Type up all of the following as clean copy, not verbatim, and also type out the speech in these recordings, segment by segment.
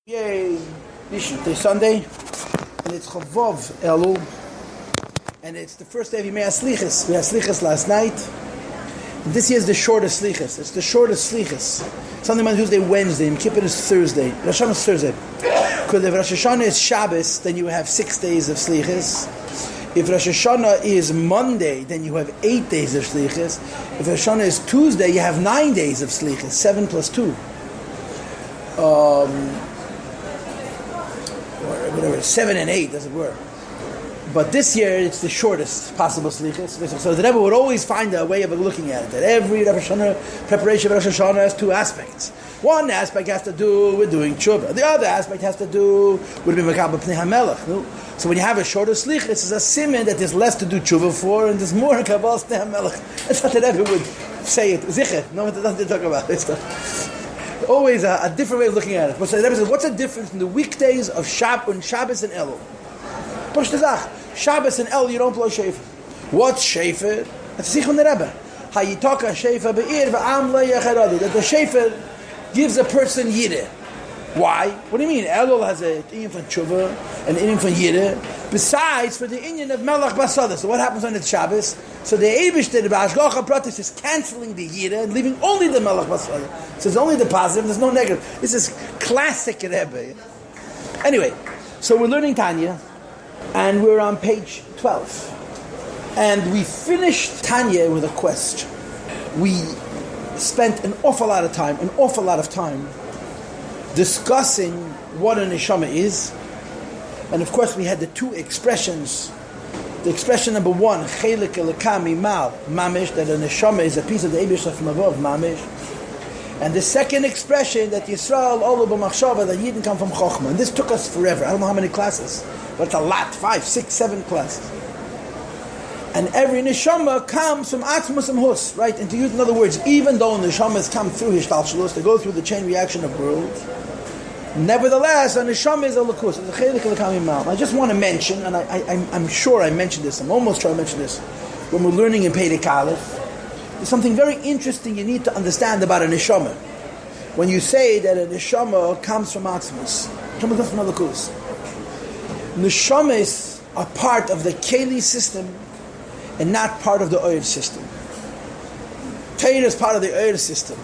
Yay! This Sunday, and it's Chavov Elul, and it's the first day of Yimei Slichas. We had Slichas last night. And this year is the shortest Slichas. It's the shortest Slichas. Sunday, Monday, Tuesday, Wednesday. Yom Kippur is Thursday. Rosh Hashanah is Thursday. Because if Rosh Hashanah is Shabbos, then you have 6 days of Slichas. If Rosh Hashanah is Monday, then you have 8 days of Slichas. If Rosh Hashanah is Tuesday, you have 9 days of Slichas. 7 plus 2. Whatever, 7 and 8, as it were. But this year, it's the shortest possible slichas. So the Rebbe would always find a way of looking at it. That every Rosh Hashanah preparation of Rosh Hashanah has 2 aspects. One aspect has to do with doing tshuva. The other aspect has to do with being mekabel pnei hamelech. So when you have a shorter slichas, it's a siman that there's less to do tshuva for, and there's more kabbalah pnei hamelech. That's what the Rebbe would say it. Zicher. No one doesn't talk about this stuff. Always a different way of looking at it. But so the Rebbe says, what's the difference in the weekdays of Shabbos and Elul? Shabbos and Elul, you don't blow shofar. What's shofar? That's Sikh on the Rebbe. Hayitaka shofar be'ir v'am le'yacharadu. That the shofar gives a person yireh. Why? What do you mean? Elul has an inyan from tshuva, an inyan from yireh. Besides, for the inyan of melech basada. So what happens on the Shabbos? So the Eibush, the Hashgacha Pratis, is cancelling the yireh and leaving only the melech basada. So it's only the positive. There's no negative. This is classic Rebbe. Anyway, so we're learning Tanya, and we're on page 12, and we finished Tanya with a question. We spent an awful lot of time discussing what a neshama is, and of course we had the 2 expressions. The expression number 1, chelik elokami mal mamish, that a neshama is a piece of the Eibush from above mamish, and the second expression that Yisrael olu b'machshava, that Yidden come from Chochmah. And this took us forever. I don't know how many classes, but it's a lot, 5, 6, 7 classes. And every neshama comes from atzmus and hus, right? And to use in other words, even though neshamas come through hishtalshalos, they go through the chain reaction of worlds, nevertheless, a neshama is a lakus. It's a chelik elokami mal. I just want to mention, and I'm sure I mentioned this, I'm almost sure I mentioned this, when we're learning in Perek Aleph, there's something very interesting you need to understand about a neshama. When you say that a neshama comes from atzmus, neshama comes from a lakus. Neshamas are part of the keli system and not part of the oil system. Torah is part of the oil system.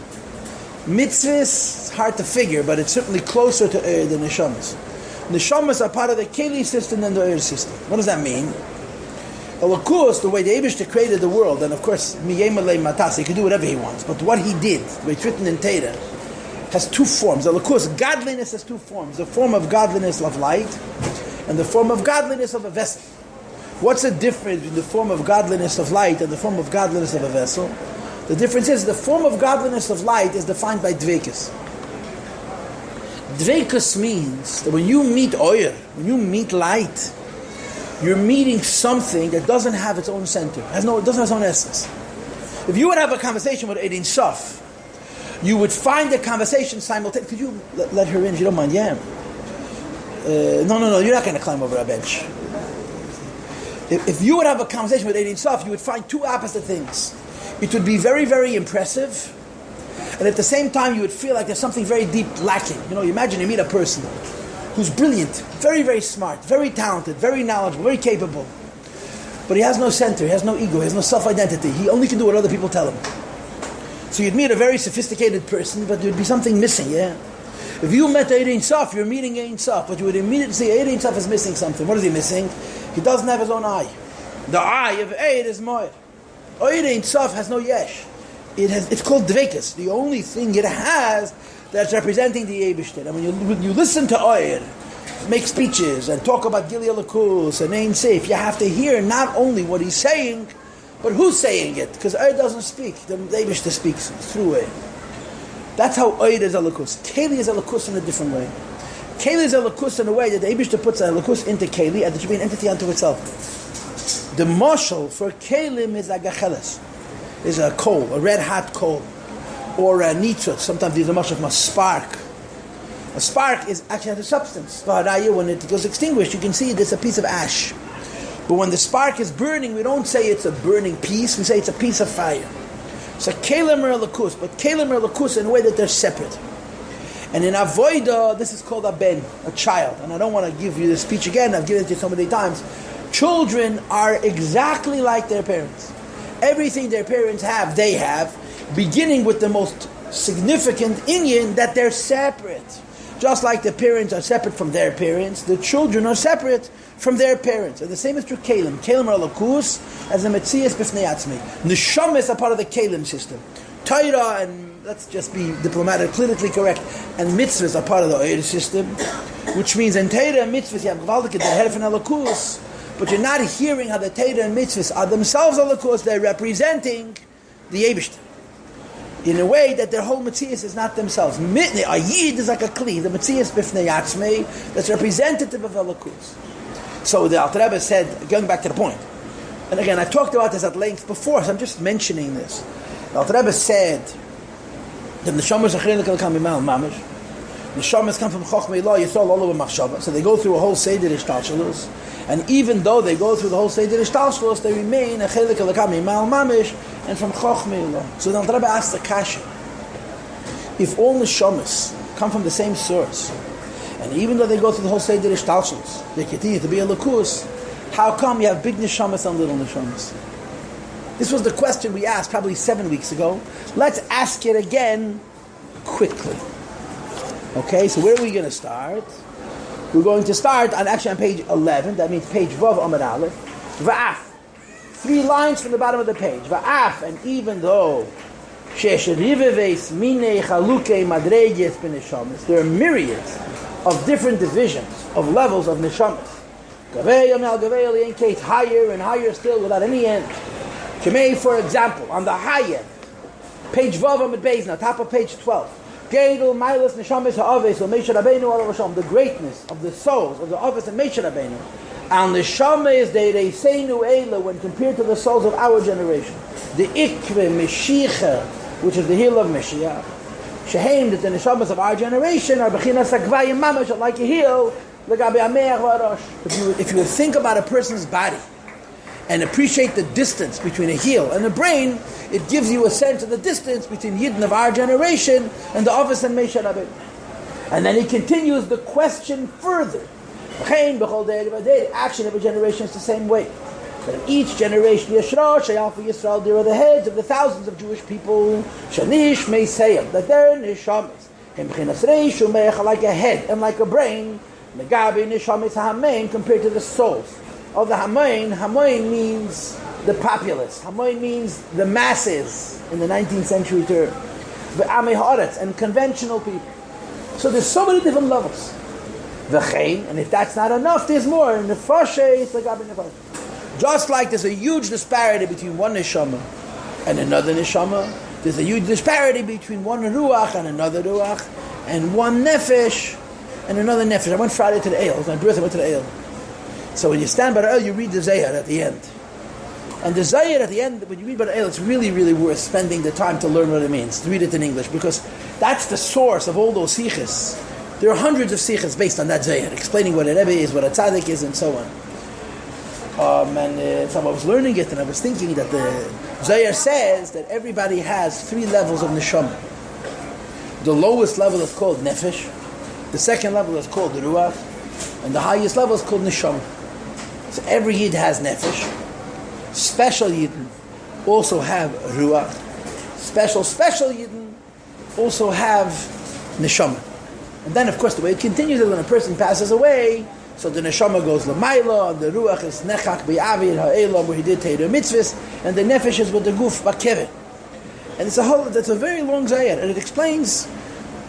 Mitzvahs, it's hard to figure, but it's certainly closer to oil than neshamas. Neshamas are part of the keli system than the oil system. What does that mean? Well, of course, the way the Eibishter created the world, and of course, miyemalei matas, he can do whatever he wants, but what he did, the way it's written in Torah, has 2 forms. Of course, godliness has 2 forms. The form of godliness of light, and the form of godliness of a vessel. What's the difference between the form of godliness of light and the form of godliness of a vessel? The difference is the form of godliness of light is defined by dveikus. Dveikus means that when you meet oyer, when you meet light, you're meeting something that doesn't have its own center, it doesn't have its own essence. If you would have a conversation with Ein Sof, you would find the conversation simultaneously. Could you let her in if you don't mind? Yeah. No, you're not going to climb over a bench. If you would have a conversation with Ein Sof, you would find 2 opposite things. It would be very, very impressive, and at the same time you would feel like there's something very deep lacking. You imagine you meet a person who's brilliant, very, very smart, very talented, very knowledgeable, very capable, but he has no center, he has no ego, he has no self-identity. He only can do what other people tell him. So you'd meet a very sophisticated person, but there'd be something missing, yeah? If you met Ein Sof, you're meeting Ein Sof, but you would immediately say Ein Sof is missing something. What is he missing? He doesn't have his own eye. The eye of Eid is Moed. Ein Sof has no yesh. It's called dveikus. The only thing it has that's representing the Eibishter. And when you listen to Oyer, make speeches and talk about Gili Alakus and Ein Seif, you have to hear not only what he's saying, but who's saying it. Because Oyer doesn't speak. The Eibishter speaks through Oyer. That's how Oyer is Alakus. Keli is Alakus in a different way. Keli is Alakus in a way that the Eibishter puts Alakus into Keli, and it should be an entity unto itself. The mashal for kelim is a gacheles, is a coal, a red hot coal, or a nitzot. Sometimes there's a mashal from a spark. A spark is actually has a substance. When it goes extinguished, you can see there's a piece of ash. But when the spark is burning, we don't say it's a burning piece. We say it's a piece of fire. So kelim are lakus, but kelim are lakus in a way that they're separate. And in Avoida, this is called a ben, a child. And I don't want to give you this speech again, I've given it to you so many times. Children are exactly like their parents. Everything their parents have, they have, beginning with the most significant inyan that they're separate. Just like the parents are separate from their parents, the children are separate from their parents. And the same is true Kalim. Kalim are lakus as a metzias b'fnei atzmei. Neshamas are part of the Kalim system. Torah, and let's just be diplomatic, politically correct, and mitzvahs are part of the Oyer system, which means in Torah and mitzvahs you have gewaldige the herf and lakus, but you're not hearing how the Torah and mitzvahs are themselves lakus, they're representing the Eibishter. In a way that their whole Metzias is not themselves. A Yid is like a Kli, the Metzias b'fnei atzmei, that's representative of Elokus. So the Alter Rebbe said, going back to the point, and again, I've talked about this at length before, so I'm just mentioning this. The Alter Rebbe said that the Neshamas are come mamish. The Neshamas come from Chochmei Lo, Yisrael all over Machshava, so they go through a whole Seder Ishtalshalus, and even though they go through the whole Seder Ishtalshalus, they remain a Chelik Elakam Imal Mamish, and from Chochmei Lo. So the Alter Rebbe asked the Kasha, if all Neshamas come from the same source, and even though they go through the whole Seder Ishtalshalus, they continue to be a Lakus, how come you have big Neshamas and little Neshamas? This was the question we asked probably 7 weeks ago. Let's ask it again quickly. Okay, so where are we going to start? We're going to start on page 11. That means page Vav Amud Aleph. Va'af. 3 lines from the bottom of the page. Va'af, and even though there are myriads of different divisions of levels of neshamas. Higher and higher still without any end. For example, on the high end, page Vav Amud Beis, now top of page 12. The greatness of the souls of the Avos and Moshe Rabbeinu, and the Neshama is they say nu Eila when compared to the souls of our generation. The Ikve Meshicha, which is the heel of Mashiach, Shehem, that the Neshamas of our generation are Bechinas Agvayim Mamash, like a heel. If you would think about a person's body and appreciate the distance between a heel and a brain, it gives you a sense of the distance between Yidden of our generation and the Avos and Moshe Rabbeinu. And then he continues the question further. The action of a generation is the same way. But in each generation, Yisrael, Yisrael, there are the heads of the thousands of Jewish people, Shanish Meisayim, that they're Neshamas. Like a head and like a brain, Megabi Neshamas HaMain, compared to the souls of the Hamain. Hamain means the populace. Hamain means the masses in the 19th century term. The Amei Haaretz and conventional people. So there's so many different levels. And if that's not enough, there's more. Just like there's a huge disparity between one neshama and another neshama, there's a huge disparity between one ruach and another ruach, and one nefesh and another nefesh. I went Friday to the Ale. It was my birthday, I went to the Ale. So when you stand by the Ale, you read the Zayar at the end. And the Zayar at the end, when you read by the Ale, it's really, really worth spending the time to learn what it means, to read it in English, because that's the source of all those sikhs. There are hundreds of sikhs based on that Zayar, explaining what a Rebbe is, what a tzaddik is, and so on. So I was learning it, and I was thinking that the Zayar says that everybody has 3 levels of neshama. The lowest level is called nefesh, the second level is called ruach, and the highest level is called neshama. So every Yid has nefesh. Special Yidden also have ruach. Special Yidden also have neshama. And then, of course, the way it continues is when a person passes away, so the neshama goes l'mayla, and the ruach is nechak b'yavir ha'elam, where he did Torah mitzvahs, and the nefesh is with the guf b'kever. And that's a very long zayar, and it explains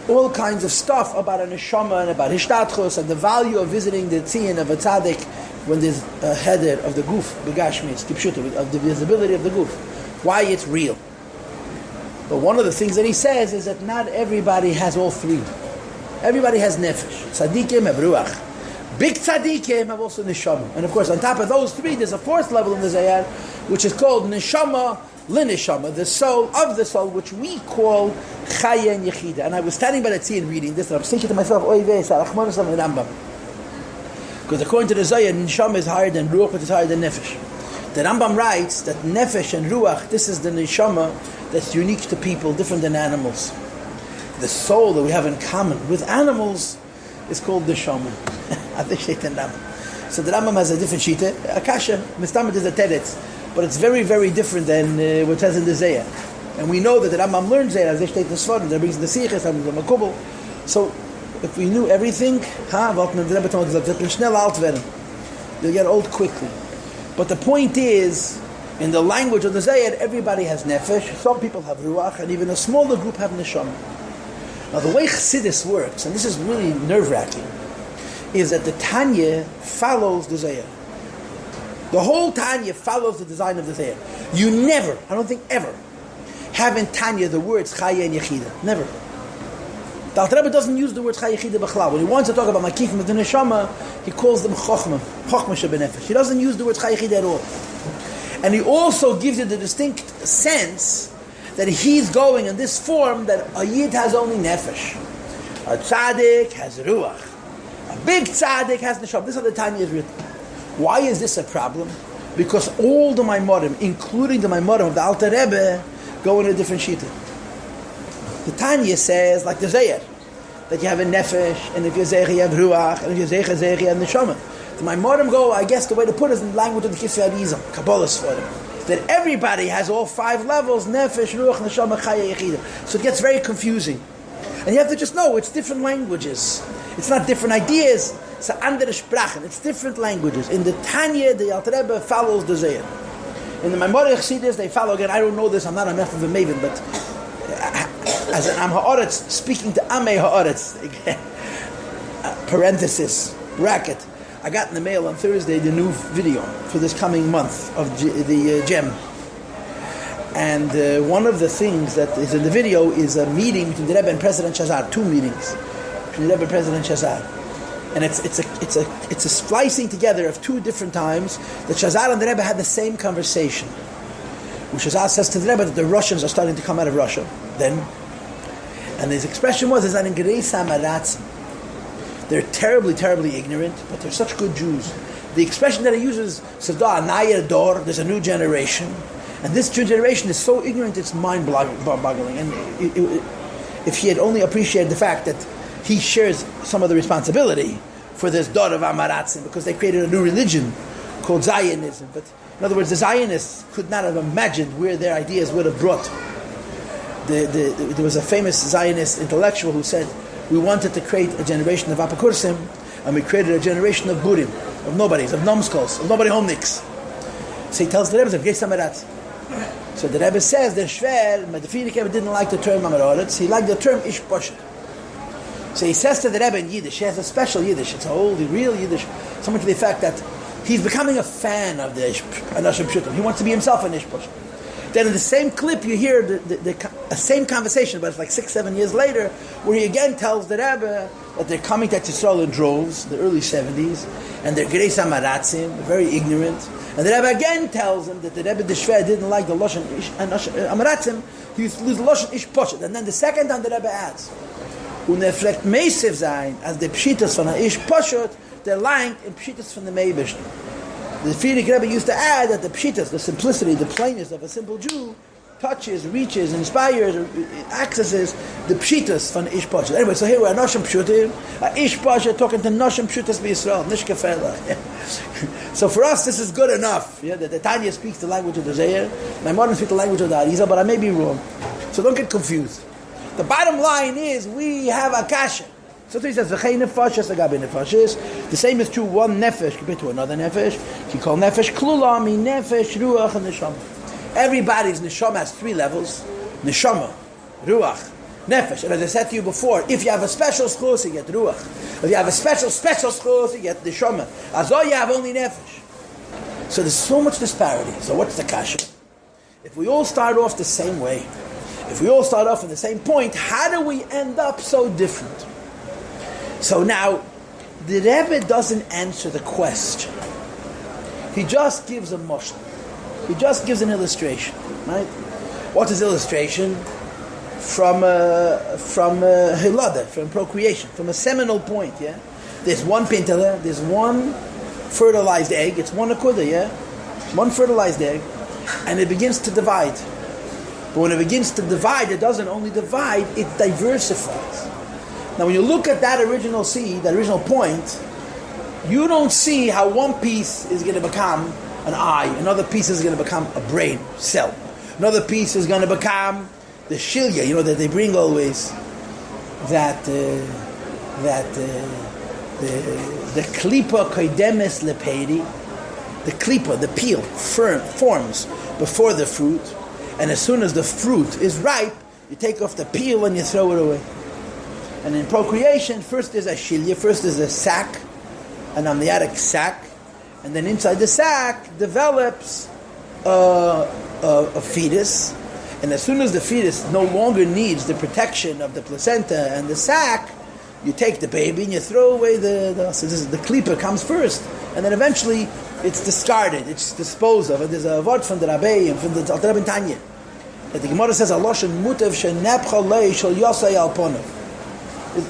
all kinds of stuff about a neshama and about hishtadchos and the value of visiting the tzion of a tzaddik when there's a heder of the guf, b'gashmis, kipshuta, of the visibility of the guf, why it's real. But one of the things that he says is that not everybody has all 3. Everybody has nefesh. Tzadikim have ruach. Big tzadikim have also neshama. And of course, on top of those 3, there's a 4th level in the Zayar, which is called neshama l'neshama, the soul of the soul, which we call chaya and yechida. And I was standing by the tziyah reading this, and I was thinking to myself, oy vei, sarachmanos and Rambam. Because according to the Zayar, neshama is higher than ruach, but it's higher than nefesh. The Rambam writes that nefesh and ruach, this is the neshama that's unique to people, different than animals. the soul that we have in common with animals is called neshama. So the Rambam has a different shita. Akasha, Mistamet is a teretz, but it's very, very different than what it says in the Zayah. And we know that the Rambam learns Zayah, as they state in the Sfarim, that brings the Sichas, and the Makubal. So if we knew everything, you'll get old quickly. But the point is, in the language of the Zayah, everybody has nefesh, some people have ruach, and even a smaller group have neshama. Now the way Chassidus works, and this is really nerve-wracking, is that the Tanya follows the Zayah. The whole Tanya follows the design of the Zayah. You never, I don't think ever, have in Tanya the words Chaya and Yechida. Never. The Alter Rebbe doesn't use the words Chaya Yechida B'chlal. When he wants to talk about Makifim of the Neshama, he calls them Chochmah, Chochmah Shebenefesh. He doesn't use the words Chaya Yechida at all. And he also gives it the distinct sense that he's going in this form that a Yid has only Nefesh. A Tzaddik has Ruach. A big Tzaddik has Neshama. This is how the Tanya is written. Why is this a problem? Because all the Maimorim, including the Maimorim of the Alter Rebbe, go in a different shita. The Tanya says, like the Zayah, that you have a Nefesh, and if you're Zayah, you have Ruach, and if you're Zayah, you have Neshama. The Maimorim go, I guess the way to put it is in the language of the Kisvei Arizim, Kabbalah's for them, that everybody has all 5 levels, Nefesh, Ruach, Neshama, Chaya, Yechida. So it gets very confusing. And you have to just know, it's different languages. It's not different ideas. It's andere Sprachen. It's different languages. In the Tanya, the Alter Rebbe follows the Zayah. In the Maimonides Chassidus, they follow again. I don't know this. I'm not enough of a maven, but as an Am Haaretz, speaking to Amei Haaretz, parenthesis, bracket. I got in the mail on Thursday the new video for this coming month of the Gem. And one of the things that is in the video is a meeting between the Rebbe and President Shazar. 2 meetings between the Rebbe and President Shazar. And it's a splicing together of 2 different times that Shazar and the Rebbe had the same conversation. When Shazar says to the Rebbe that the Russians are starting to come out of Russia, and his expression was that in Gerei Samaratzim, they're terribly, terribly ignorant, but they're such good Jews. The expression that he uses, Naya Dor, there's a new generation, and this new generation is so ignorant it's mind-boggling. And if he had only appreciated the fact that he shares some of the responsibility for this Dor of Amaratzim, because they created a new religion called Zionism. But in other words, the Zionists could not have imagined where their ideas would have brought. There was a famous Zionist intellectual who said, we wanted to create a generation of Apakursim, and we created a generation of Burim, of nobodies, of numbskulls, of nobody homniks. So he tells the Rebbe of Gei Samaratz. So the Rebbe says the Shver, Medefirike didn't like the term Amaroretz, he liked the term Ish Poshet. So he says to the Rebbe in Yiddish, he has a special Yiddish, it's a old, real Yiddish, so much to the effect that he's becoming a fan of the Anashim Pshutim. He wants to be himself an Ish Poshet. Then in the same clip you hear the same conversation, but it's like 6-7 years later, where he again tells the Rebbe that they're coming to Yisrael in droves, the early 70s, and they're Gerei Samaratzim, very ignorant. And the Rebbe again tells him that the Rebbe the Shver didn't like the Lashon Amaratzim, he used to lose the Lashon Ish Poshet. And then the second time the Rebbe adds, und fragt Meisev sein, as the Pshitas von Ish Poshet, they're lying in Pshitas from the Meibish. The Frierdiker Rebbe used to add that the Pshitas, the simplicity, the plainness of a simple Jew, touches, reaches, inspires, accesses the Pshitas from Ish Poshet. Anyway, so here we're Noshim Pshutim, Ish Poshet talking to Noshim Pshutas B'Yisrael, Nish Kefela. So for us, this is good enough. Yeah, that the Tanya speaks the language of the Zayah, my modern speak the language of the Arizal, but I may be wrong. So don't get confused. The bottom line is we have a kasha. So he says, the same is true, one nefesh compared to another nefesh. You call nefesh klula, mi nefesh, ruach, and neshama. Everybody's neshama has 3 levels. Neshama, ruach, nefesh. And as I said to you before, if you have a special schos, you get ruach. If you have a special schos, you get neshama. As though you have only nefesh. So there's so much disparity. So what's the kasha? If we all start off the same way, if we all start off at the same point, how do we end up so different? So now, the Rebbe doesn't answer the question. He just gives a moshel. He just gives an illustration, right? What is illustration? From hilada, from procreation, from a seminal point, yeah? There's one pintele, there's one fertilized egg, it's one akuda, yeah? One fertilized egg, and it begins to divide. But when it begins to divide, it doesn't only divide, it diversifies. Now when you look at that original seed, that original point, you don't see how one piece is going to become an eye, another piece is going to become a brain cell, another piece is going to become the shilya, that they bring always, that the klipa koidemes leperi, the klipa, the peel, forms before the fruit, and as soon as the fruit is ripe, you take off the peel and you throw it away. And in procreation, first there's a shilya, first there's a sac, an amniotic sac, and then inside the sac develops a fetus, and as soon as the fetus no longer needs the protection of the placenta and the sac, you take the baby and you throw away so the klipa comes first, and then eventually it's discarded, it's disposed of. And there's a word from the Rabbi and from the Tanya that the Gemara says, "Aloshen mutev shenepcha lei shel Yossi al ponav."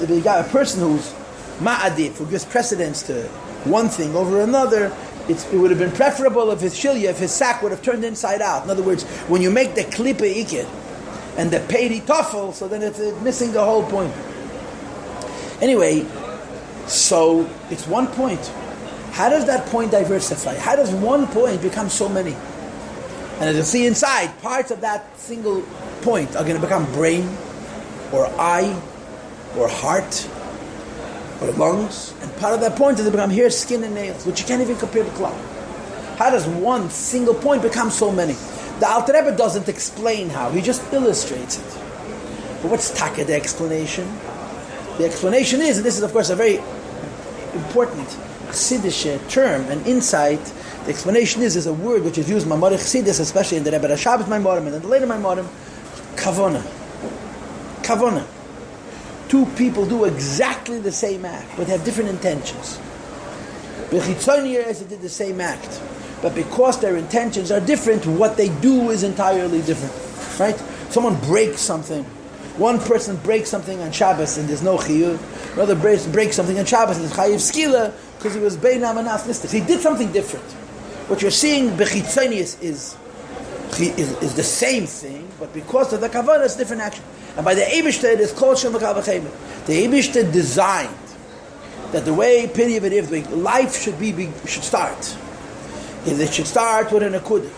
You got a person who's ma'adif, who gives precedence to one thing over another. It would have been preferable if his shilya, if his sac would have turned inside out. In other words, when you make the klipa ikid and the peri toffel, so then it's missing the whole point. Anyway, so it's one point. How does that point diversify? How does one point become so many? And as you see inside, parts of that single point are going to become brain, or eye, or heart, or lungs, and part of that point is to become hair, skin, and nails, which you can't even compare to cloud. How does one single point become so many? The Alter Rebbe doesn't explain how; he just illustrates it. But what's taka the explanation? The explanation is, and this is of course a very important Chassidish term and insight. The explanation is a word which is used in Maimonides Chassidus, especially in the Rebbe Rashab's Maimorim and in the later Maimorim, kavona. Kavona. Two people do exactly the same act, but have different intentions. Bechitzoniers did the same act, but because their intentions are different, what they do is entirely different. Right? Someone breaks something. One person breaks something on Shabbos and there's no chiyuv. Another breaks something on Shabbos and there's chayiv skila because he was beinam and nistas. He did something different. What you're seeing bechitzonius is the same thing, but because of the kavanah, it's different action. And by the Eibishter, it is called Shem V'Kal V'Chemer. The Eibishter designed that the way Piri V'Div, life should start. It should start with a nekuda.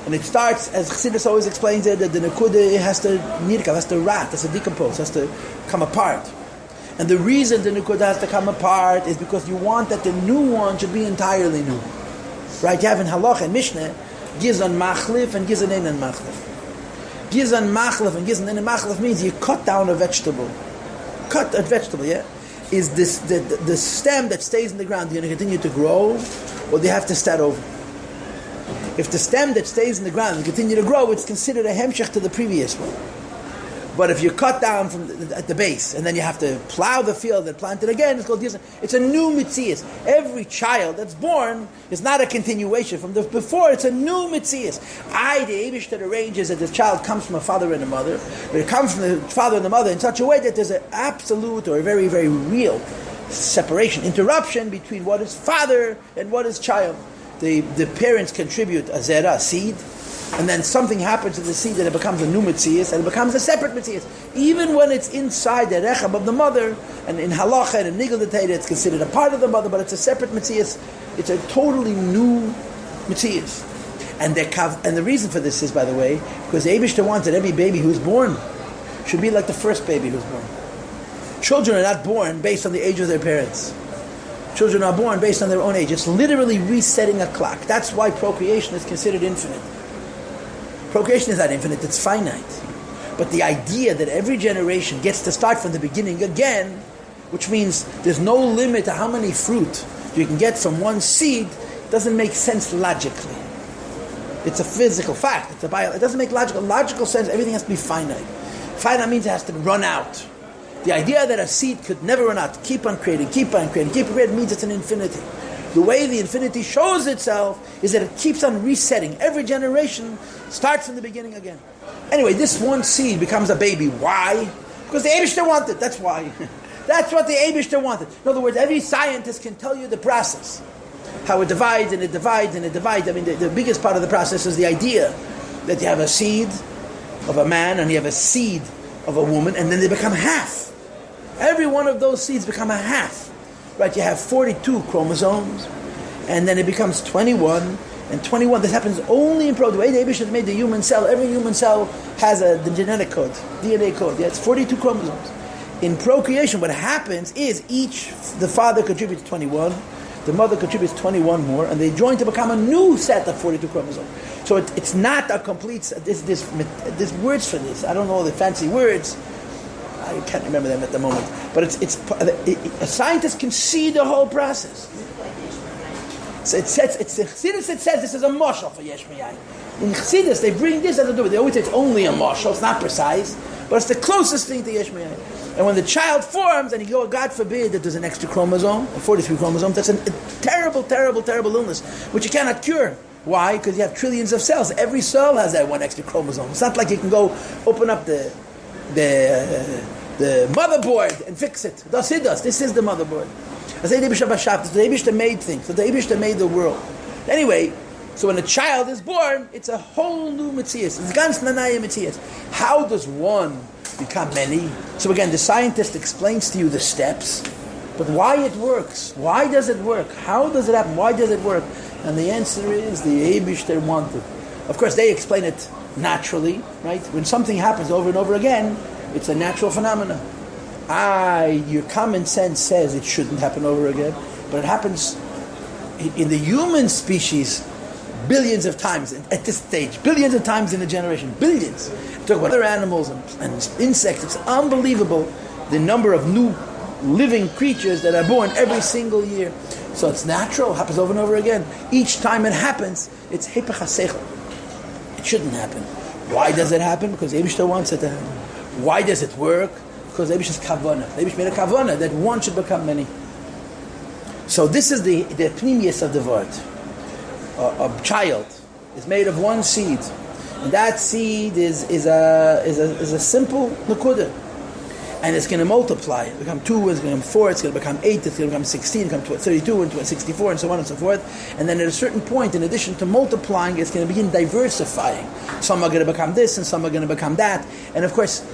And it starts, as Chassidus always explains it, that the nekuda has to rot, has to decompose, has to come apart. And the reason the nekuda has to come apart is because you want that the new one should be entirely new. Right? You have in Halach and Mishnah, Gizan Machlif and Gizan Einan Machlif. Gizan Machlif and Gizan Einan Machlif means you cut down a vegetable. Cut a vegetable, yeah? Is this the stem that stays in the ground going to continue to grow, or do you have to start over? If the stem that stays in the ground continue to grow, it's considered a hemshech to the previous one. But if you cut down at the base, and then you have to plow the field and plant it again, it's called Gizan. It's a new mitzias. Every child that's born is not a continuation from the before, it's a new mitzias. The Eibush that arranges that the child comes from a father and a mother, but it comes from the father and the mother in such a way that there's an absolute or a very, very real separation, interruption between what is father and what is child. The parents contribute a zera, a seed, and then something happens to the seed and it becomes a new mitzias, and it becomes a separate mitzias. Even when it's inside the rechab of the mother, and in halacha and in nigel detayda, it's considered a part of the mother, but it's a separate mitzias. It's a totally new mitzias. And the reason for this is, by the way, because the Eibishter wants that every baby who's born should be like the first baby who's born. Children are not born based on the age of their parents. Children are born based on their own age. It's literally resetting a clock. That's why procreation is considered infinite. Procreation is not infinite, it's finite. But the idea that every generation gets to start from the beginning again, which means there's no limit to how many fruit you can get from one seed, doesn't make sense logically. It's a physical fact. It doesn't make logical sense. Everything has to be finite. Finite means it has to run out. The idea that a seed could never run out, keep on creating means it's an infinity. The way the infinity shows itself is that it keeps on resetting. Every generation starts from the beginning again. Anyway, this one seed becomes a baby. Why? Because the Eibishter wanted. That's why. That's what the Eibishter wanted. In other words, every scientist can tell you the process. How it divides and it divides and it divides. I mean, the biggest part of the process is the idea that you have a seed, of a man and you have a seed of a woman, and then they become half. Every one of those seeds become a half. Right? You have 42 chromosomes, and then it becomes 21, and 21, this happens only in the way the Eibush has made the human cell. Every human cell has the genetic code, DNA code. Yeah, it's 42 chromosomes. In procreation, what happens is the father contributes 21, the mother contributes 21 more, and they join to become a new set of 42 chromosomes. So it's not a complete, there's words for this. I don't know the fancy words. I can't remember them at the moment. But a scientist can see the whole process. So it's Chassidus, it says this is a mashal for Yesh Miyai. In Chassidus, they bring this as a do. They always say it's only a mashal, it's not precise, but it's the closest thing to Yesh Miyai. And when the child forms, and God forbid that there's an extra chromosome, or 43 chromosomes, that's a terrible, terrible, terrible illness, which you cannot cure. Why? Because you have trillions of cells. Every cell has that one extra chromosome. It's not like you can go open up the motherboard and fix it. This is the motherboard. I say the Eibush made things. So the Eibush made the world. Anyway, so when a child is born, it's a whole new Metzias. It's ganz nanaya Metzias. How does one become many? So again, the scientist explains to you the steps, but why it works. Why does it work? How does it happen? Why does it work? And the answer is the Eibush wanted. Of course, they explain it naturally, right? When something happens over and over again, it's a natural phenomenon. Your common sense says it shouldn't happen over again, but it happens in the human species billions of times at this stage, billions of times in a generation, billions. Talk about other animals and insects. It's unbelievable the number of new living creatures that are born every single year. So it's natural, it happens over and over again. Each time it happens, it's hepech hasechel. It shouldn't happen. Why does it happen? Because Eibush wants it to happen. Why does it work? Because Eibush is kavana. Eibush made a kavana that one should become many. So this is the pnimius of the word. A child is made of one seed, and that seed is a simple nakuda, and it's going to multiply. It's become 2, it's going to become 4, it's going to become 8, it's going to become 16, it's going to become 32, and 64, and so on and so forth. And then at a certain point, in addition to multiplying, it's going to begin diversifying. Some are going to become this, and some are going to become that. And of course,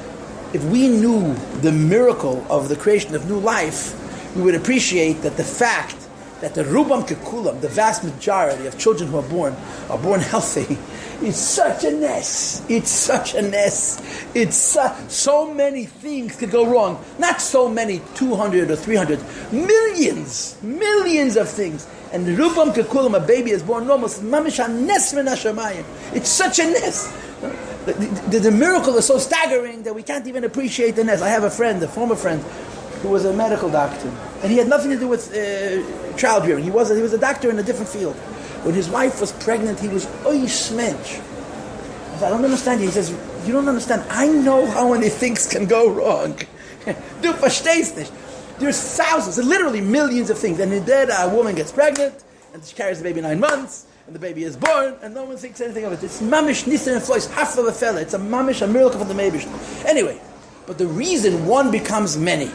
if we knew the miracle of the creation of new life, we would appreciate that the fact that the Rubam Kekulam, the vast majority of children who are born healthy, is such a ness. It's such a ness. It's so many things could go wrong. Not so many, 200 or 300, millions of things. And the Rubam Kekulam, a baby is born normal. Mamish ha-nes min ha-shamayim. It's such a ness. The miracle is so staggering that we can't even appreciate the ness. I have a former friend, who was a medical doctor, and he had nothing to do with child rearing. He was a doctor in a different field. When his wife was pregnant, he was mensch. I don't understand you. He says, you don't understand. I know how many things can go wrong. Du verstehst nicht. There's thousands, literally millions of things. And then a woman gets pregnant, and she carries the baby 9 months, and the baby is born, and no one thinks anything of it. It's mamish nissen and flois, half of a fella. It's a mamish, a miracle from the Meibish. Anyway, but the reason one becomes many,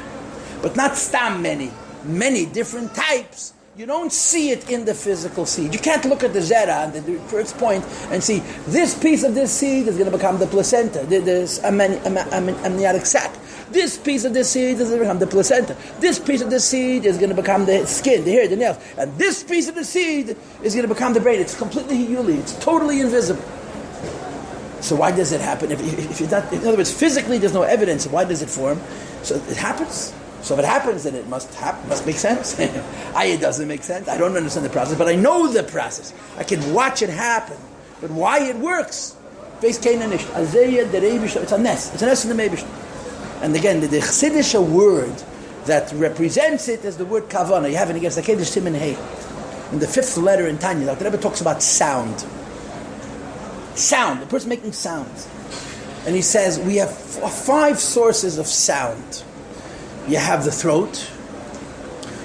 but not stam many different types, you don't see it in the physical seed. You can't look at the zera and the first point and see this piece of this seed is going to become the placenta, this amniotic sac. This piece of this seed is going to become the placenta. This piece of this seed is going to become the skin, the hair, the nails. And this piece of the seed is going to become the brain. It's completely hiyuli. It's totally invisible. So why does it happen? If you're not, in other words, physically there's no evidence. Why does it form? So it happens. So if it happens, then it must make sense. It doesn't make sense. I don't understand the process, but I know the process. I can watch it happen. But why it works? It's a nest. It's a nest in the Meibish. And again, the Chassidish word that represents it is the word kavana. You have it against the Kedesh Siman Hey. In the 5th letter in Tanya, the Rebbe talks about sound. Sound. The person making sounds. And he says, we have 5 sources of sound. You have the throat,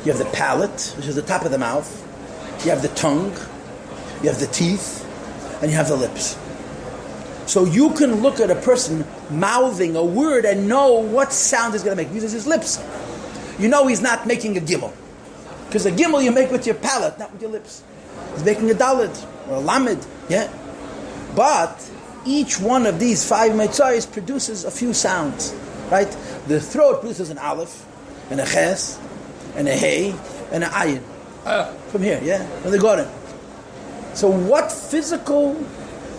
you have the palate, which is the top of the mouth, you have the tongue, you have the teeth, and you have the lips. So you can look at a person mouthing a word and know what sound he's going to make. He uses his lips. You know he's not making a gimel. Because a gimel you make with your palate, not with your lips. He's making a dalid or a lamed, yeah. But each one of these 5 mitzvahs produces a few sounds, right? The throat produces an aleph, and a ches, and a hey, and an ayin. From here, from the garden. So what physical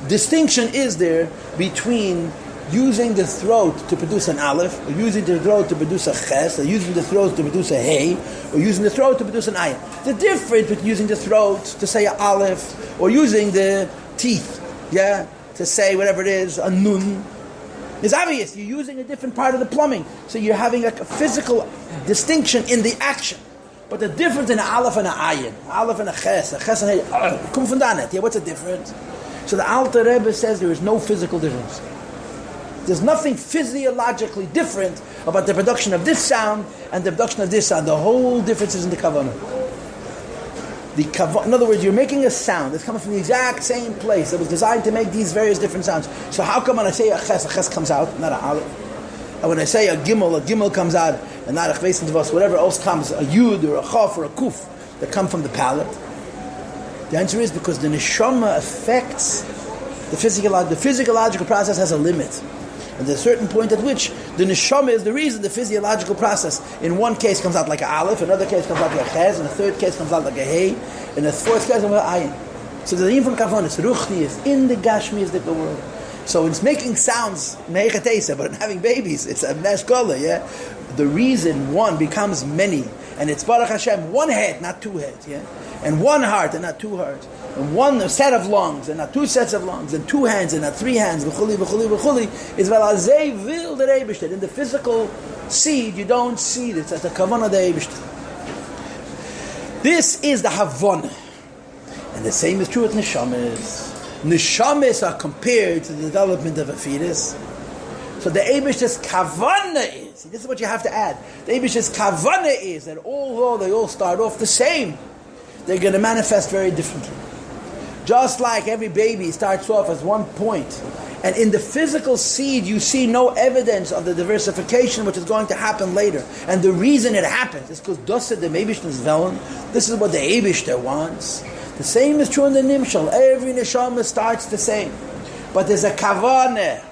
distinction is there between using the throat to produce an aleph, or using the throat to produce a ches, or using the throat to produce a hey, or using the throat to produce an ayin? The difference between using the throat to say an aleph, or using the teeth, to say whatever it is, a nun, is obvious. You're using a different part of the plumbing. So you're having a physical distinction in the action. But the difference in an aleph and an ayin, aleph and a ches and a hey, come from that. What's the difference? So the Alter Rebbe says there is no physical difference. There's nothing physiologically different about the production of this sound and the production of this sound. The whole difference is in the kavanah. In other words, you're making a sound that's coming from the exact same place that was designed to make these various different sounds. So how come when I say a ches comes out, not an aleph? And when I say a gimel comes out, and not a chveis and devos, whatever else comes, a yud or a chaf or a kuf, that come from the palate? The answer is because the neshama affects the physiological process has a limit. And there's a certain point at which the neshama is the reason the physiological process in one case comes out like an aleph, in another case comes out like a ches, in the third case comes out like a hey, in the fourth case comes out like an ayin. So the name from kavanah is ruchni, is in the gashmi is the world. So it's making sounds meichatesa, but in having babies, it's a meshkola, The reason one becomes many, and it's Baruch Hashem, one head, not two heads, and one heart and not two hearts, and one set of lungs and not two sets of lungs, and 2 hands and not 3 hands, v'chuli, is velazei vil der Eibishter. In the physical seed, you don't see this. That's the kavanah der Eibishter. This is the Havana. And the same is true with neshamas. Neshamas are compared to the development of a fetus. So the Eibishter's kavanah is, this is what you have to add. The Eibishter's kavanah is that although they all start off the same, they're going to manifest very differently. Just like every baby starts off as one point, and in the physical seed you see no evidence of the diversification which is going to happen later. And the reason it happens is because Dusset the Eibishter's Velen, this is what the Eibishter wants. The same is true in the Nimshal. Every neshama starts the same. But there's a kavanah.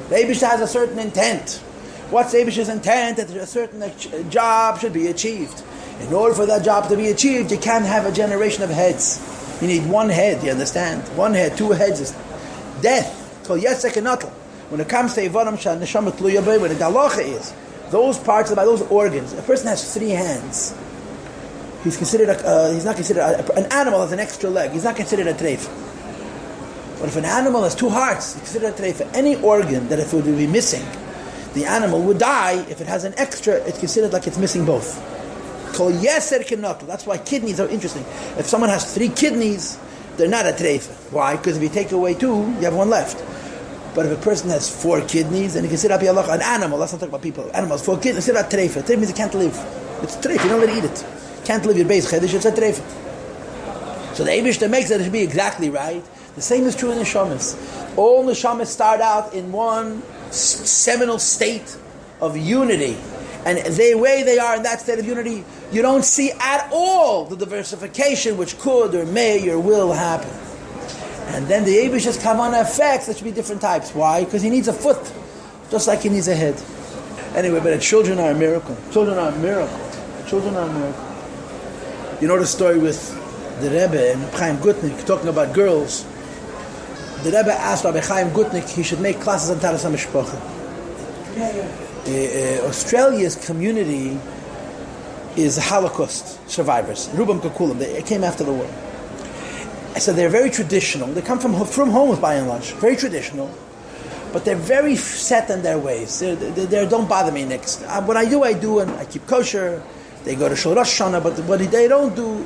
The Eibishter has a certain intent. What's the Eibishter's intent? That a certain job should be achieved. In order for that job to be achieved, you can't have a generation of heads. You need one head, you understand? One head, 2 heads is death. So yesek and nutl. When it comes to Ivanam Shah Neshama Tluyabay, when the Galacha is, those parts, by those organs, a person has 3 hands. He's considered he's not considered an animal has an extra leg. He's not considered a treif. But if an animal has 2 hearts, he's considered a treif. Any organ that if it would be missing, the animal would die. If it has an extra, it's considered like it's missing both. That's why kidneys are interesting. If someone has 3 kidneys, they're not a treifa. Why? Because if you take away 2, you have 1 left. But if a person has 4 kidneys, then you consider an animal. Let's not talk about people. Animals, 4 kidneys, consider a treifa. Treifa means you can't live. It's treifa. You don't let it eat it. Can't live your base chedish. It's a treifa. So the Eibishter makes that it should be exactly right. The same is true in neshamas. All neshamas start out in one seminal state of unity. And the way they are in that state of unity, you don't see at all the diversification which could or may or will happen. And then the Eibishter's kavanah effects, there should be different types. Why? Because he needs a foot, just like he needs a head. Anyway, but the children are a miracle. Children are a miracle. Children are a miracle. You know the story with the Rebbe and Chaim Gutnik talking about girls. The Rebbe asked Rabbi Chaim Gutnik he should make classes on Taras HaMishpacha. Australia's community is Holocaust survivors. Rubam Kakulam. They came after the war. So they're very traditional. They come from homes by and large. Very traditional. But they're very set in their ways. They don't bother me next. What I do, and I keep kosher. They go to Shul Rosh Hashanah, but what they don't do...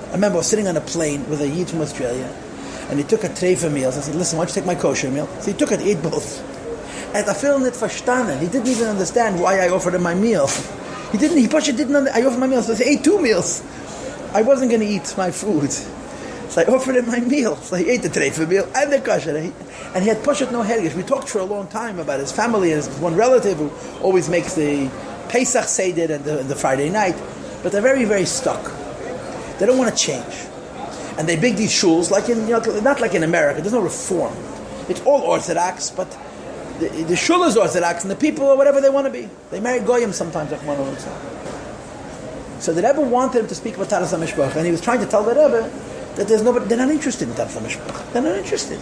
I remember I was sitting on a plane with a Yid from Australia, and he took a tray for meals. I said, listen, why don't you take my kosher meal? So he took it, ate both. And I feel nicht verstanden. He didn't even understand why I offered him my meal. I offered my meal, so he ate 2 meals. I wasn't going to eat my food. So I offered him my meal. So he ate the treifa meal and the kosher. And he had Pashat no hergish. We talked for a long time about his family and his one relative who always makes the Pesach Seder and the Friday night. But they're very, very stuck. They don't want to change. And they big these shuls, like not like in America. There's no reform. It's all Orthodox, but the shul is Orthodox, and the people are whatever they want to be. They marry goyim sometimes. So the Rebbe wanted him to speak about Taras HaMishpacha, and he was trying to tell the Rebbe that there's nobody. They're not interested in Taras HaMishpacha. They're not interested.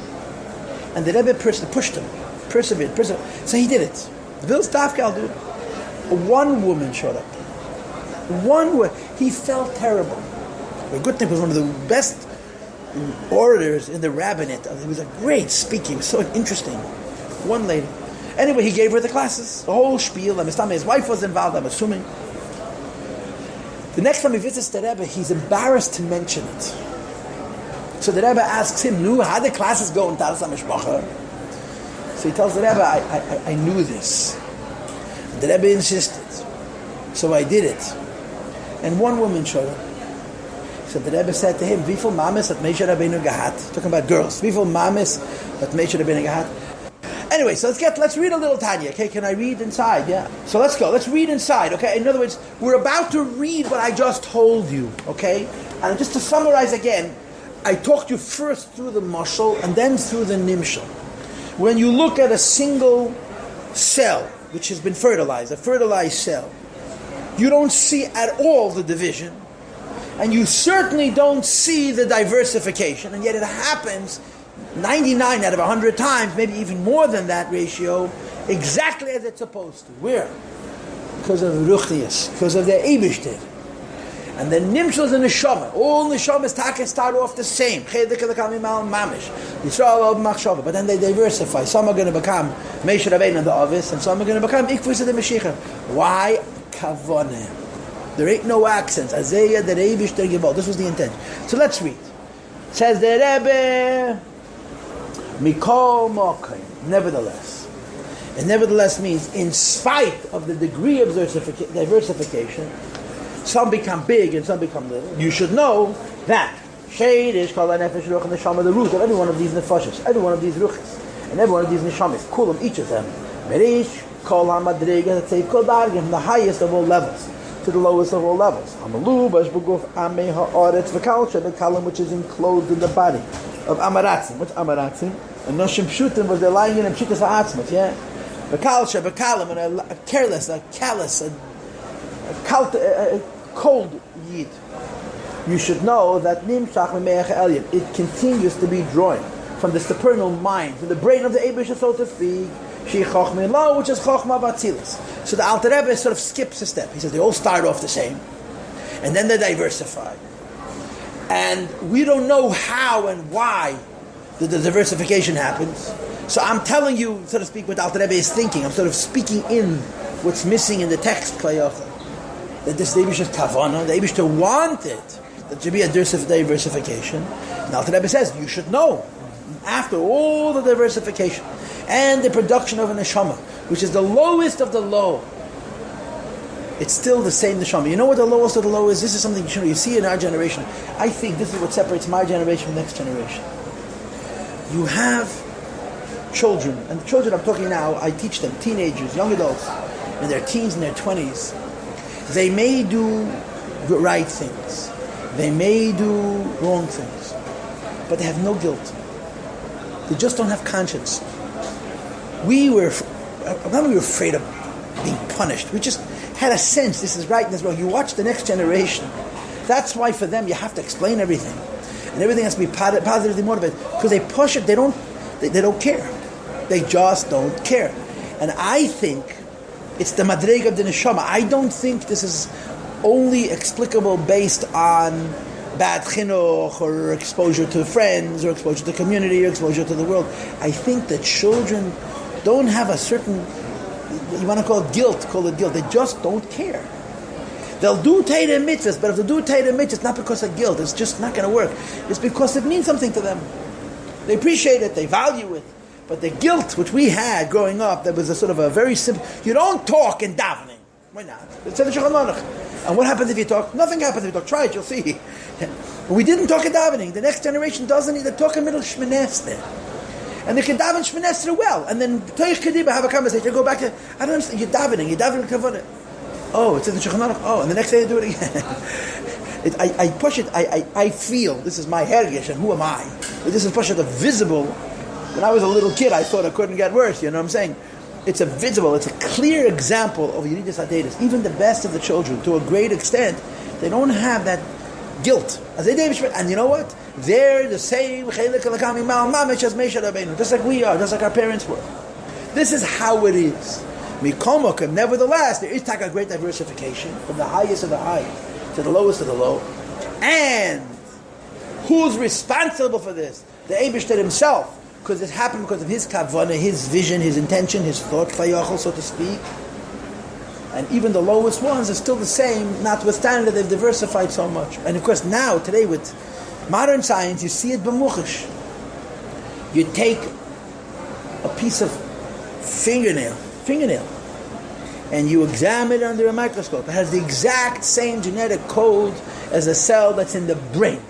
And the Rebbe pushed him, persevered. So he did it. Vil Stavkal, dude. One woman showed up. He felt terrible. The good thing was one of the best orators in the rabbinate. He was a great speaker. He was so interesting. One lady. Anyway, he gave her the classes, the whole spiel. And his wife was involved, I'm assuming. The next time he visits the Rebbe, he's embarrassed to mention it. So the Rebbe asks him, "Nu, how the classes go in Taras HaMishpacha?" So he tells the Rebbe, I knew this. The Rebbe insisted. So I did it. And one woman showed up. So the Rebbe said to him, "Viful mamis at Moshe Rabbeinu gahat." Talking about girls. Viful mamis at Moshe Rabbeinu gahat. Anyway, so let's read a little Tanya. Okay, can I read inside? Yeah. So let's go. Let's read inside. Okay. In other words, we're about to read what I just told you. Okay. And just to summarize again, I talked you first through the mashal and then through the nimshal. When you look at a single cell which has been fertilized, a fertilized cell, you don't see at all the division, and you certainly don't see the diversification, and yet it happens 99 out of 100 times, maybe even more than that ratio, exactly as it's supposed to. Where? Because of Ruchnius, because of the Eibishter. And the Nimshal and Neshama, all Neshamas Taka start off the same. But then they diversify. Some are going to become Moshe Rabbeinu and the Avis, and some are going to become Ikvus of the Mashiach. Why? Kavaneh. There ain't no accents. Azayah, the Eibishter Givol. This was the intent. So let's read. It says the Rebbe, Mikol Mokai. Nevertheless. And nevertheless means, in spite of the degree of diversification, some become big and some become little. You should know that Shade is called Nefesh Ruch and Neshama, the root of every one of these nefashos, every one of these ruchas, and every one of these neshamas. Kulam, each of them. Merish, Kol HaMadrega, that say Kol Dargim, from the highest of all levels to the lowest of all levels. Amalu, Bashbuguf, Amei Ha'aretz, V'Kalcha, the kalam which is enclosed in the body of Amaratzim. What's Amaratzim? And Noshim Pshutim was they're lying in Pshutas Ha'atzmat, yeah? V'Kalcha, V'Kalam, and a careless, a callous, a cold yid. You should know that Nimshach Me'ech Elyon, it continues to be drawing from the supernal mind, from the brain of the Eibush, so to speak, Shi Chochmei Lo, which is Chochma Batzilis. So the Alter Rebbe sort of skips a step. He says they all start off the same, and then they diversify. And we don't know how and why the diversification happens. So I'm telling you, so to speak, what Alter Rebbe is thinking. I'm sort of speaking in what's missing in the text, Klayocha. That this Eibush is Kavana, the Eibush wanted that there should be a diversification. And Alter Rebbe says, you should know, after all the diversification and the production of a neshama, which is the lowest of the low, it's still the same neshama. You know what the lowest of the low is? This is something you see in our generation. I think this is what separates my generation from the next generation. You have children, and the children I'm talking now, I teach them, teenagers, young adults, in their teens and their 20s. They may do the right things. They may do wrong things. But they have no guilt. They just don't have conscience. We were afraid of being punished. We just had a sense this is right and this is wrong. You watch the next generation. That's why for them you have to explain everything. And everything has to be positively motivated. Because they push it, they don't care. They just don't care. And I think it's the madrega of the neshama. I don't think this is only explicable based on bad chinuch or exposure to friends or exposure to community or exposure to the world. I think that children don't have a certain, you want to call it guilt, They just don't care. They'll do Torah mitzvahs, but if they do Torah mitzvahs, it's not because of guilt. It's just not going to work. It's because it means something to them. They appreciate it. They value it. But the guilt which we had growing up, that was a sort of a very simple, you don't talk in davening. Why not? It's in the Shulchan Aruch. And what happens if you talk? Nothing happens if you talk. Try it, you'll see. We didn't talk in davening. The next generation doesn't either talk in middle Shmoneh. And they can daven Shmoneh well. And then Toich Kediba, have a conversation. Go back to, I don't understand, you're davening kavanah. Oh, it's in the Shulchan Aruch. Oh, and the next day I do it again. I push it, I feel, this is my hergish, and who am I? This is push it a visible When I was a little kid, I thought it couldn't get worse. You know what I'm saying? It's a clear example of Yeridas HaDeiros. Even the best of the children, to a great extent, they don't have that guilt. And you know what? They're the same, just like we are, just like our parents were. This is how it is. Nevertheless, there is a great diversification from the highest of the high to the lowest of the low. And who's responsible for this? The Eibishter himself. Because it happened because of his kavanah, his vision, his intention, his thought, kfayachol, so to speak. And even the lowest ones are still the same, notwithstanding that they've diversified so much. And of course now, today with modern science, you see it b'muchash. You take a piece of fingernail, and you examine it under a microscope. It has the exact same genetic code as a cell that's in the brain.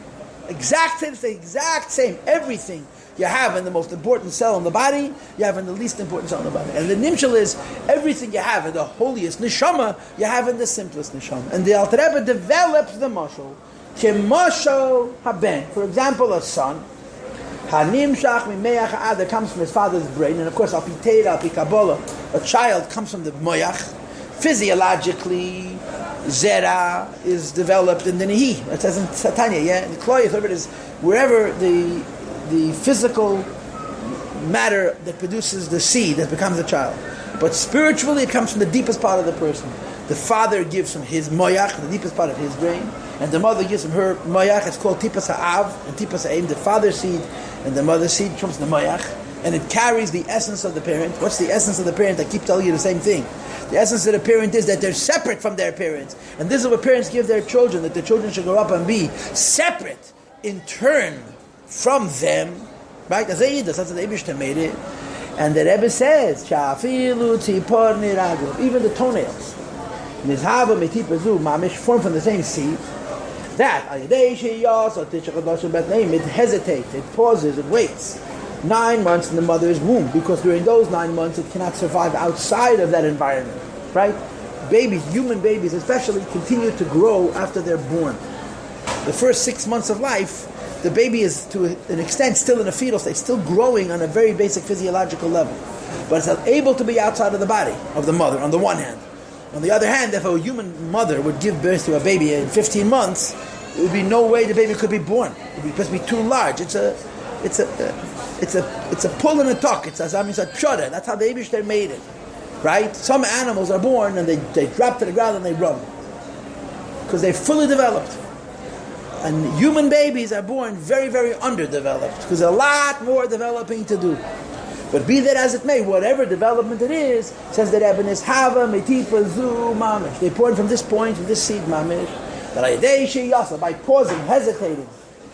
It's the exact same. Everything you have in the most important cell in the body, you have in the least important cell in the body. And the nimshal is, everything you have in the holiest neshama, you have in the simplest neshama. And the Alter Rebbe develops the mashal, k'mashal haben. For example, a son, hanimshach mimeach ha'ad, comes from his father's brain, and of course, al pi Torah, al pi Kabbalah, a child comes from the moyach. Physiologically, zera is developed in the nehi. It says in Tanya, in the kloyes, whatever it is, wherever the physical matter that produces the seed that becomes a child. But spiritually, it comes from the deepest part of the person. The father gives from his moyach, the deepest part of his brain, and the mother gives from her moyach. It's called tipas ha'av and tipas ha'im. The father's seed and the mother's seed comes from the moyach, and it carries the essence of the parent. What's the essence of the parent? I keep telling you the same thing. The essence of the parent is that they're separate from their parents. And this is what parents give their children, that the children should grow up and be separate in turn from them, right? That's what the Eibishter made it. And the Rebbe says, even the toenails, formed from the same seed, that it hesitates, it pauses, it waits 9 months in the mother's womb, because during those 9 months it cannot survive outside of that environment, right? Babies, human babies especially, continue to grow after they're born. The first 6 months of life, the baby is to an extent still in a fetal state, still growing on a very basic physiological level. But it's not able to be outside of the body of the mother, on the one hand. On the other hand, if a human mother would give birth to a baby in 15 months, there would be no way the baby could be born. It would just be too large. It's a pull and a tuck. It's a pshara. That's how the Eibishter made it. Right? Some animals are born and they drop to the ground and they run. Because they're fully developed. And human babies are born very, very underdeveloped, because there's a lot more developing to do. But be that as it may, whatever development it is, says that Eben is Hava, Metipa, Zu, Mamish. They born from this point, from this seed, Mamish. By pausing, hesitating,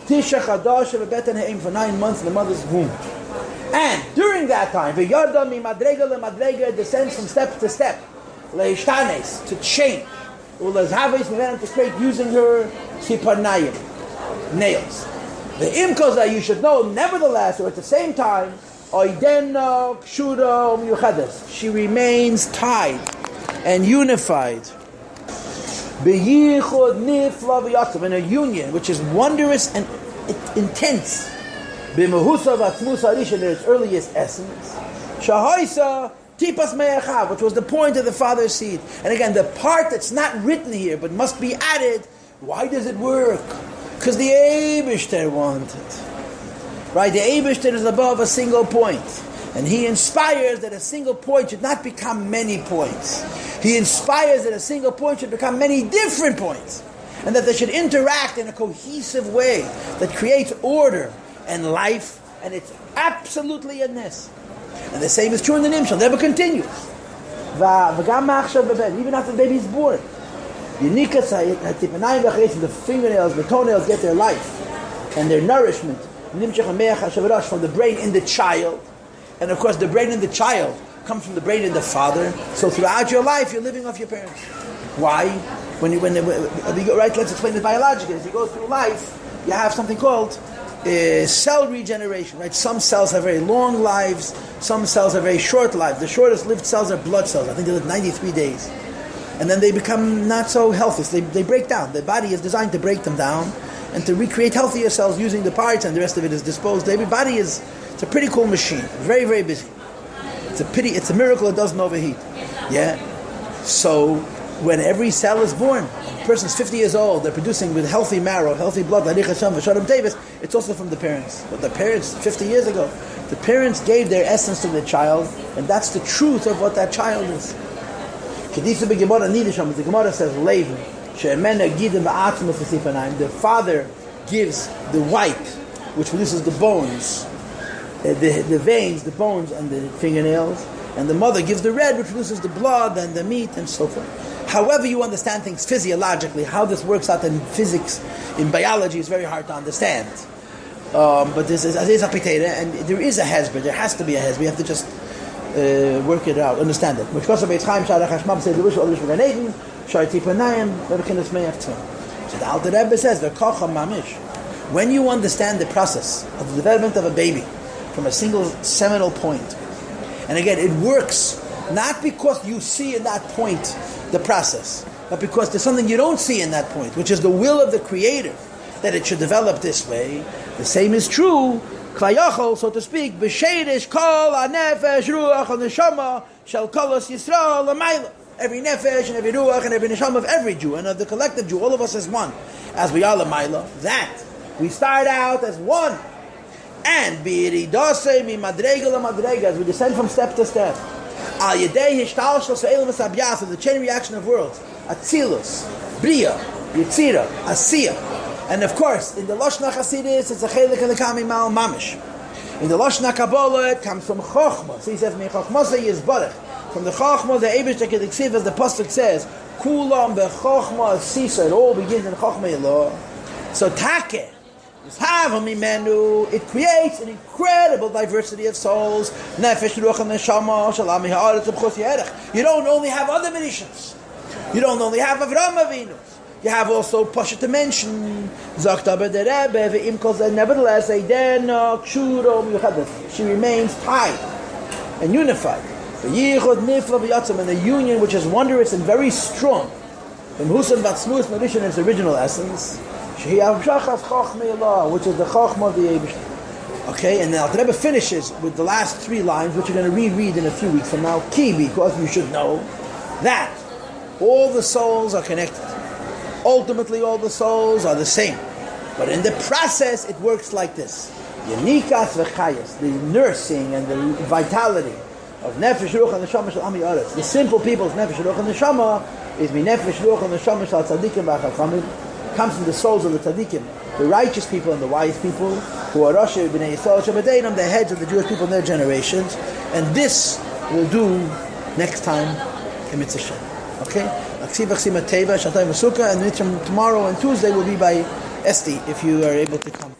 Tisha Chadash Betan for 9 months in the mother's womb. And during that time, V'yarda mi madrega le madrega, descends from step to step, leishtanes, to change. Ulazhaves to create using her siparnayim, nails. The imkoza, you should know, nevertheless, or at the same time, oidena kshura umyuchades, she remains tied and unified. Beyichud nifla v'yatzav, in a union which is wondrous and intense. B'mehusa v'atzmusa arish, in its earliest essence. Shahaisa tipas me'achav, which was the point of the father's seed. And again, the part that's not written here but must be added. Why does it work? Because the Eibishter wanted. Right? The Eibishter is above a single point. And he inspires that a single point should not become many points. He inspires that a single point should become many different points. And that they should interact in a cohesive way that creates order and life. And it's absolutely in this. And the same is true in the Nimshal. Never continues. Even after the baby is born. The fingernails, the toenails get their life and their nourishment from the brain in the child. And of course the brain in the child comes from the brain in the father. So throughout your life you're living off your parents. Why? When you go, right, let's explain it biologically. As you go through life, you have something called cell regeneration, right? Some cells have very long lives, some cells have very short lives. The shortest lived cells are blood cells. I think they live 93 days. And then they become not so healthy. So they break down. The body is designed to break them down and to recreate healthier cells using the parts, and the rest of it is disposed. The It's a pretty cool machine. Very, very busy. It's a pity. It's a miracle it doesn't overheat. Yeah. So when every cell is born, a person's 50 years old, they're producing with healthy marrow, healthy blood. It's also from the parents. But the parents, 50 years ago, the parents gave their essence to the child, and that's the truth of what that child is. The Gemara says, the father gives the white, which produces the bones, the veins, the bones, and the fingernails, and the mother gives the red, which produces the blood and the meat and so forth. However you understand things physiologically, how this works out in physics, in biology, is very hard to understand. But this is a potato, and there is a hezbollah. There has to be a hezbollah. We have to just work it out, understand it. So the Alter Rebbe says, when you understand the process of the development of a baby from a single seminal point, and again, it works not because you see in that point the process, but because there's something you don't see in that point, which is the will of the Creator, that it should develop this way. The same is true, Klayachol, so to speak, b'sheidish kol ha-nefesh ruach ha-neshama shel kolos Yisrael l'mayla. Every nefesh and every ruach and every neshama of every Jew and of the collective Jew, all of us as one, as we are l'mayla, that we start out as one, and b'iridosei mi madrega l'madrega, as we descend from step to step, al yedei hishtalshos ha'elam v'sabyas, of the chain reaction of worlds, atzilus, bria, yitzira, asiyah. And of course, in the Lashon HaChasidus, it's a chelik and a kami mal mamish. In the Lashon HaKabbalah, it comes from Chochmah. So he says, "Me Chochmah yizbarach." From the Chochmah, the Eibush Tekediksiv, as the pasuk says, "Kulam beChochmah sisa." It all begins in Chochmah Elah. So Takeh is Havam Imenu. It creates an incredible diversity of souls. Nefesh, Ruach, and Neshama. Shalom Haaretz B'chos Yerech. You don't only have other Menishas. You don't only have Avraham Avinu. You have also Pasha to mention, Zakta the Rebbe, Ve'im nevertheless, she remains tied and unified. And the union which is wondrous and very strong, from Husan Batzmus Marishan in its original essence, which is the Chochmah of the Eibush. Okay, and now the Rebbe finishes with the last 3 lines, which you're going to reread in a few weeks from now. Key, because you should know that all the souls are connected. Ultimately, all the souls are the same. But in the process, it works like this. Yenikas v'chayas, the nursing and the vitality of Nefesh, Ruach, and Neshama shel Ami Aretz. The simple people's Nefesh, Ruach, and Neshama is mi Nefesh, Ruach, and Neshama shel Tzadikim v'Chachamim. Comes from the souls of the Tzadikim, the righteous people and the wise people, who are Rosh B'nai Yisrael Shabbateinam, the heads of the Jewish people in their generations. And this we'll do next time in Mitzvah. Okay? And tomorrow and Tuesday will be by Esti, if you are able to come.